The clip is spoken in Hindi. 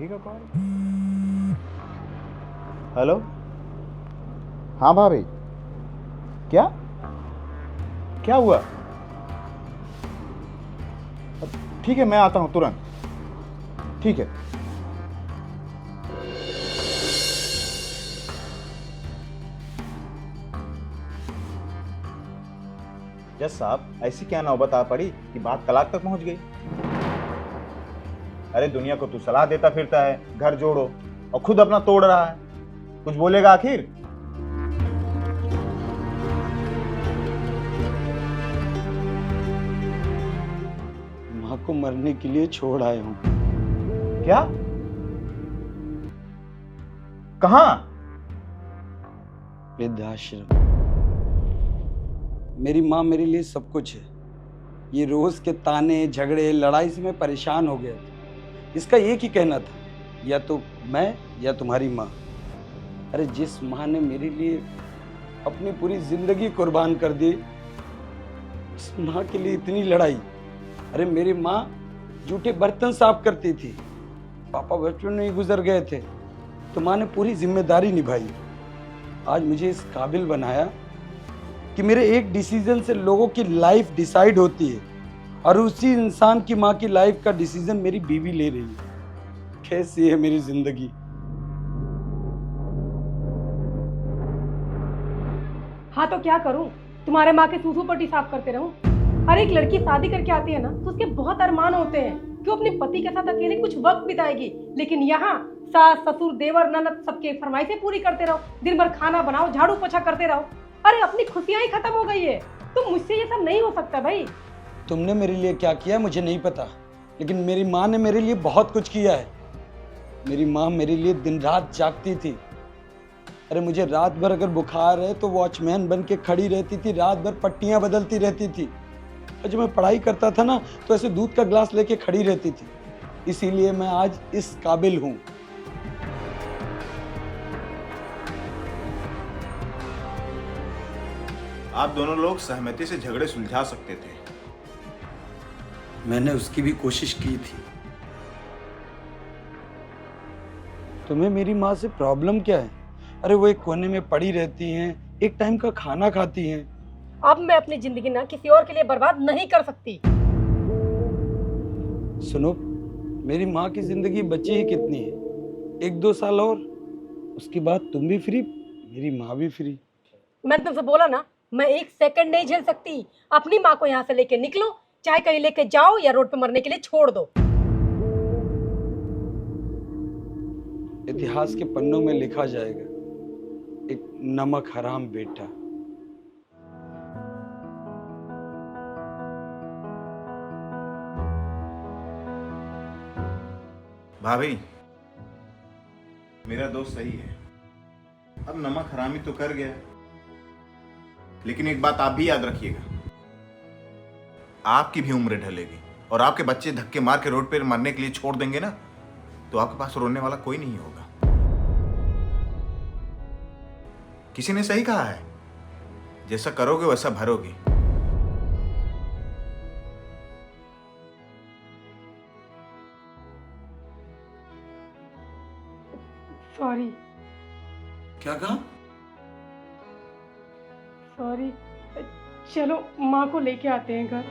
भाभी का कॉल। हेलो। हाँ भाभी। क्या क्या हुआ? ठीक है, मैं आता हूँ तुरंत। ठीक है। जज साहब, ऐसी क्या नौबत आ पड़ी कि बात तलाक तक पहुंच गई? अरे दुनिया को तू सलाह देता फिरता है घर जोड़ो, और खुद अपना तोड़ रहा है। कुछ बोलेगा आखिर? माँ को मरने के लिए छोड़ आया हूँ। क्या? कहाँ? वृद्धाश्रम। मेरी माँ मेरे लिए सब कुछ है। ये रोज के ताने झगड़े लड़ाई से मैं परेशान हो गया था। इसका एक ही कहना था, या तो मैं या तुम्हारी माँ। अरे जिस माँ ने मेरे लिए अपनी पूरी जिंदगी कुर्बान कर दी, उस माँ के लिए इतनी लड़ाई। अरे मेरी माँ जूठे बर्तन साफ करती थी, पापा बचपन में ही गुजर गए थे, तो माँ ने पूरी जिम्मेदारी निभाई। आज मुझे इस काबिल बनाया कि मेरे एक डिसीजन से लोगों की लाइफ डिसाइड होती है, और उसी इंसान की माँ की लाइफ का डिसीजन मेरी बीवी ले रही है। कैसी है मेरी जिंदगी? हाँ तो क्या करूं? तुम्हारे माँ के सूसू पट्टी साफ करते रहूं? हर एक लड़की शादी करके आती है ना, तो उसके बहुत अरमान होते हैं कि वो अपने पति के साथ अकेले कुछ वक्त बिताएगी। लेकिन यहाँ सास ससुर देवर ननद सबके फरमाइशें पूरी करते रहो, दिन भर खाना बनाओ झाड़ू पोछा करते रहो। अरे अपनी खुशियां ही खत्म हो गई है। तो मुझसे ये सब नहीं हो सकता भाई। तुमने मेरे लिए क्या किया मुझे नहीं पता, लेकिन मेरी माँ ने मेरे लिए बहुत कुछ किया है। मेरी माँ मेरे लिए दिन रात जागती थी। अरे मुझे रात भर अगर बुखार है तो वॉचमैन बन के खड़ी रहती थी, रात भर पट्टियां बदलती रहती थी। और जब मैं पढ़ाई करता था ना, तो ऐसे दूध का ग्लास लेके खड़ी रहती थी। इसीलिए मैं आज इस काबिल हूं। आप दोनों लोग सहमति से झगड़े सुलझा सकते थे। मैंने उसकी भी कोशिश की थी। तुम्हें मेरी माँ से प्रॉब्लम क्या है? अरे वो एक कोने में पड़ी रहती हैं, एक टाइम का खाना खाती हैं। अब मैं अपनी जिंदगी ना किसी और के लिए बर्बाद नहीं कर सकती। सुनो, मेरी माँ की जिंदगी बची ही कितनी है? 1-2 साल और, उसके बाद तुम भी फ्री, मेरी माँ भी फ्री। मैंने तुमसे बोला ना, मैं एक सेकंड नहीं झेल सकती। अपनी माँ को यहाँ से लेके निकलो, चाहे कहीं लेके जाओ या रोड पे मरने के लिए छोड़ दो। इतिहास के पन्नों में लिखा जाएगा, एक नमक हराम बेटा। भाभी, मेरा दोस्त सही है। अब नमक हरामी तो कर गया, लेकिन एक बात आप भी याद रखिएगा, आपकी भी उम्र ढलेगी और आपके बच्चे धक्के मार के रोड पर मरने के लिए छोड़ देंगे ना, तो आपके पास रोने वाला कोई नहीं होगा। किसी ने सही कहा है, जैसा करोगे वैसा भरोगे। सॉरी। क्या कहा? सॉरी। चलो माँ को लेके आते हैं घर।